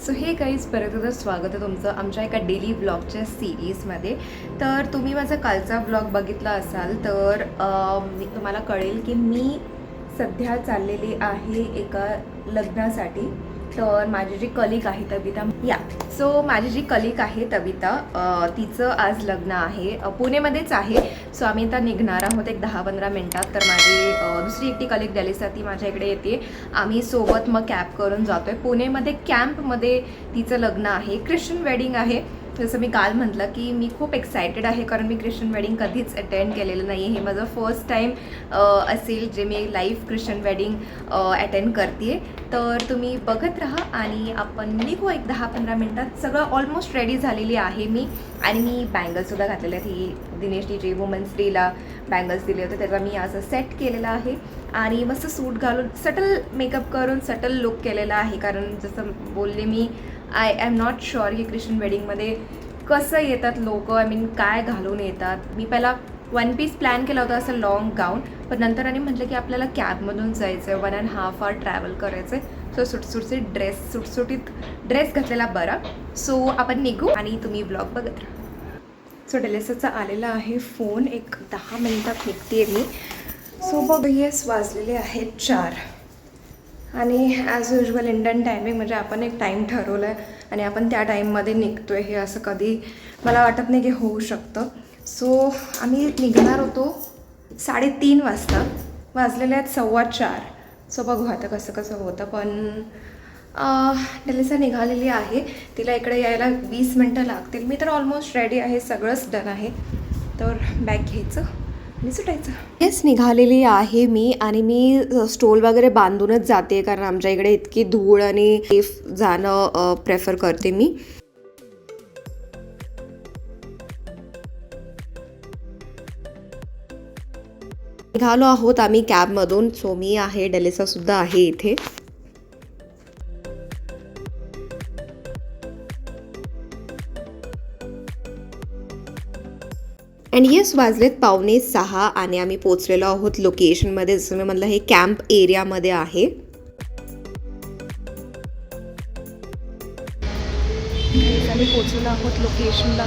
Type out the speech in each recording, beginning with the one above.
So हे guys परत एकदा स्वागत आहे तुमचं आमच्या एका डेली व्लॉगच्या सिरीजमध्ये. तर तुम्ही माझा कालचा व्लॉग बघितला असाल तर तुम्हाला कळेल की मी सध्या चाललेली आहे एका लग्नासाठी. तर माझी जी कलिग आहे तबिता सो माझी जी कलिग आहे तबिता तिचं आज लग्न आहे, पुणेमध्येच आहे. सो आम्ही आता निघणार आहोत एक 10-15 मिनटात. तर माझी दुसरी एकटी कलिग डेलिसा ती माझ्या इकडे येते. आम्ही सोबत मग कॅब करून जातो आहे पुणेमध्ये. कॅम्पमध्ये तिचं लग्न आहे, ख्रिश्चन वेडिंग आहे. जसं मी काल म्हटलं की मी खूप एक्सायटेड आहे कारण मी ख्रिश्चन वेडिंग कधीच अटेंड केलेलं नाही आहे. हे माझं फर्स्ट टाईम असेल जे मी लाईव्ह ख्रिश्चन वेडिंग अटेंड करते आहे. तर तुम्ही बघत राहा आणि आपण निघू एक 10-15 मिनटात. सगळं ऑलमोस्ट रेडी झालेली आहे मी. आणि मी बँगल्ससुद्धा घातलेले आहेत. ही दिनेशनी जे वुमन्स डेला बँगल्स दिले होते त्याचा मी असं सेट केलेला आहे आणि मस्त सूट घालून सटल मेकअप करून सटल लुक केलेला आहे. कारण जसं बोलले मी आय एम नॉट शुअर की ख्रिश्चन वेडिंगमध्ये कसं येतात लोक, आय मीन काय घालून येतात. मी पहिला 1 पीस प्लॅन केला होता असं लॉंग गाऊन, पण नंतर आणि म्हटलं की आपल्याला कॅबमधून जायचं आहे, 1.5 आवर ट्रॅव्हल करायचं आहे. सो सुटसुटीत ड्रेस घातलेला बरा. सो आपण निघू आणि तुम्ही ब्लॉग बघत राहा. सो डेलिसाचा आलेला आहे फोन, एक 10 मिनिटात निघते मी. सो बघ येस वाजलेले आहेत 4 आणि ॲज युजल इंडियन टायमिंग म्हणजे आपण एक टाईम ठरवला आहे आणि आपण त्या टाईममध्ये निघतो आहे. हे असं कधी मला वाटत नाही की होऊ शकतं. सो आम्ही निघणार होतो 3:30 वाजता, वाजलेले आहेत 4:15. सो बघू आता कसं कसं होतं. पण डेलिसा निघालेली आहे, तिला इकडे यायला 20 मिनटं लागतील. मी तर ऑलमोस्ट रेडी आहे, सगळंच डन आहे. तर बॅग घ्यायचं आणि सुटायचं. हेच निघालेली आहे मी आणि मी स्टोल वगैरे बांधूनच जाते कारण आमच्या इकडे इतकी धूळ आणि सेफ जाणं प्रेफर करते मी. निघालो आहोत आम्ही कॅबमधून. सो मी आहे, डेलिसासुद्धा आहे इथे. अँड येस वाजलेत 5:45 आणि आम्ही पोचलेलो आहोत लोकेशनमध्ये. जसं मी म्हटलं हे कॅम्प एरियामध्ये आहे. आम्ही पोचलेलो आहोत लोकेशनला.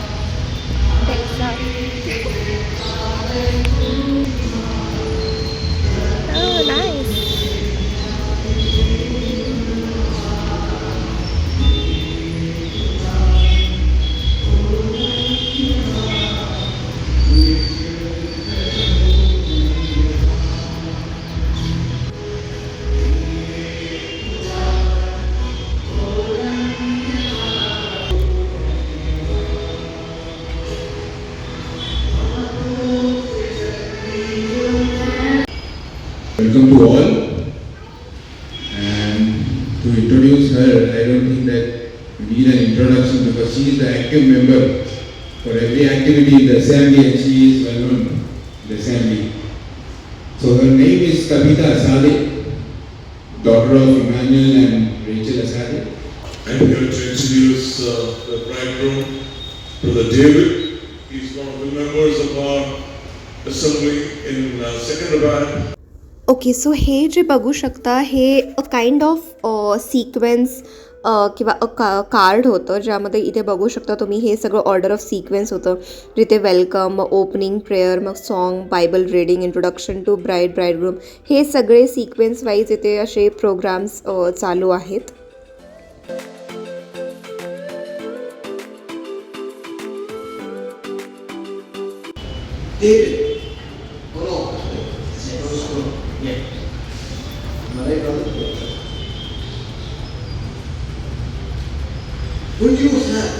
Welcome to all, and to introduce her, I don't think that we need an introduction because she is the active member for every activity in the assembly and she is well known in the assembly. So her name is Tabitha Asade, daughter of Emmanuel and Rachel Asade. I'm here to introduce the bridegroom, Brother David. He's one of the members of our assembly in Secunderabad. Okay, so हे जे बघू शकता हे a kind of sequence किंवा card होतं ज्यामध्ये इथे बघू शकता तुम्ही हे सगळं ऑर्डर ऑफ सिक्वेन्स होतं. जिथे वेलकम, मग ओपनिंग प्रेयर, मग song, Bible reading, introduction to bridegroom, हे सगळे सिक्वेन्स वाईज इथे असे प्रोग्राम्स चालू आहेत. Would you have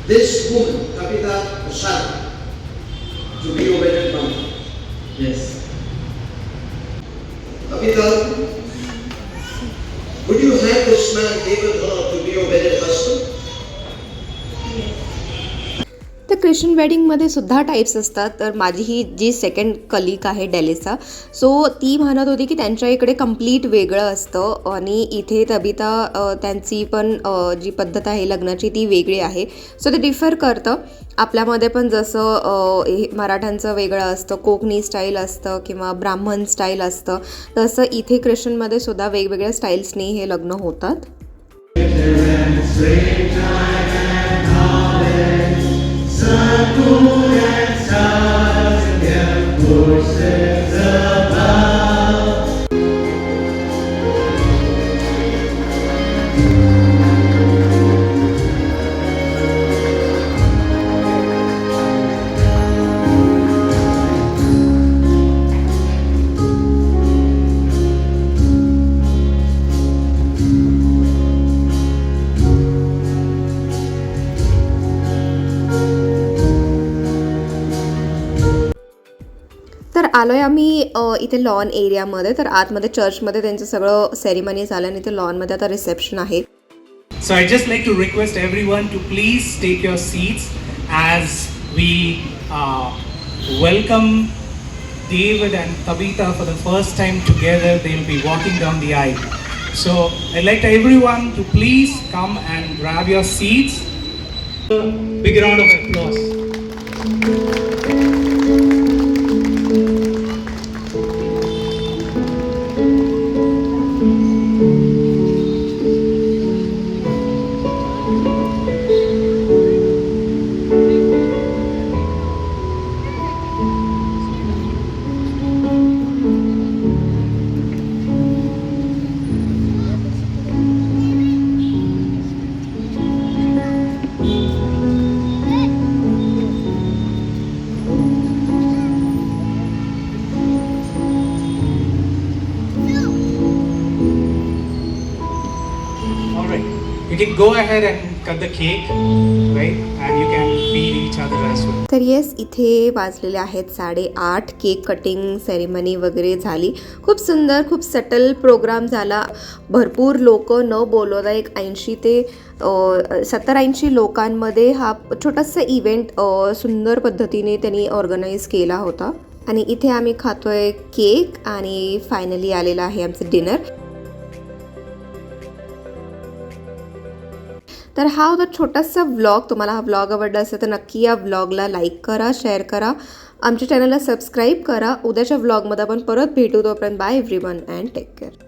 this woman, Tabitha Asade, to be your wedded partner? Yes. Tabitha, would you have this man, David, to be your wedded husband? तर Christian वेडिंगमध्ये सुद्धा types असतात. तर माझी ही जी सेकंड कलिक आहे डेलिसा, सो ती म्हणत होती की त्यांच्या इकडे कंप्लीट वेगळं असतं आणि इथे तबिता त्यांची पण जी पद्धत आहे लग्नाची ती वेगळी आहे. सो ते डिफर करतं. आपल्यामध्ये पण जसं मराठ्यांचं वेगळं असतं, कोकणी स्टाईल असतं किंवा ब्राह्मण स्टाईल असतं, तसं इथे ख्रिश्चनमध्ये सुद्धा वेगवेगळ्या स्टाईल्सनी हे लग्न होतात. तर आलो आहे आम्ही इथे लॉन एरियामध्ये. तर आतमध्ये चर्चमध्ये त्यांचं सगळं सेरेमनी झालं आणि इथे लॉनमध्ये आता रिसेप्शन आहे. So I just like to request everyone to please take your seats as we welcome David and Tabitha for the first time together. They'll be walking down the aisle. So I'd like everyone to please come and grab your seats. Big round of applause. You can go ahead and cut the cake, right? And you can feed each other as well. तर yes, इथे वाजलेले आहेत 8:30. Cake cutting ceremony वगैरे झाली. खूप सुंदर, खूप subtle programme झाला. भरपूर लोक न बोलवता एक 80 ते 70-80 लोकांमध्ये हा छोटासा इव्हेंट सुंदर पद्धतीने त्यांनी ऑर्गनाईज केला होता. आणि इथे आम्ही खातोय केक आणि फायनली आलेला आहे आमचं डिनर. तर हा होता छोटासा व्लॉग. तुम्हाला हा व्लॉग आवडला असेल तर नक्की या व्लॉगला लाईक करा, शेअर करा, आमच्या चॅनलला सबस्क्राईब करा. उद्याच्या व्लॉगमध्ये आपण परत भेटू. तोपर्यंत bye everyone and take care.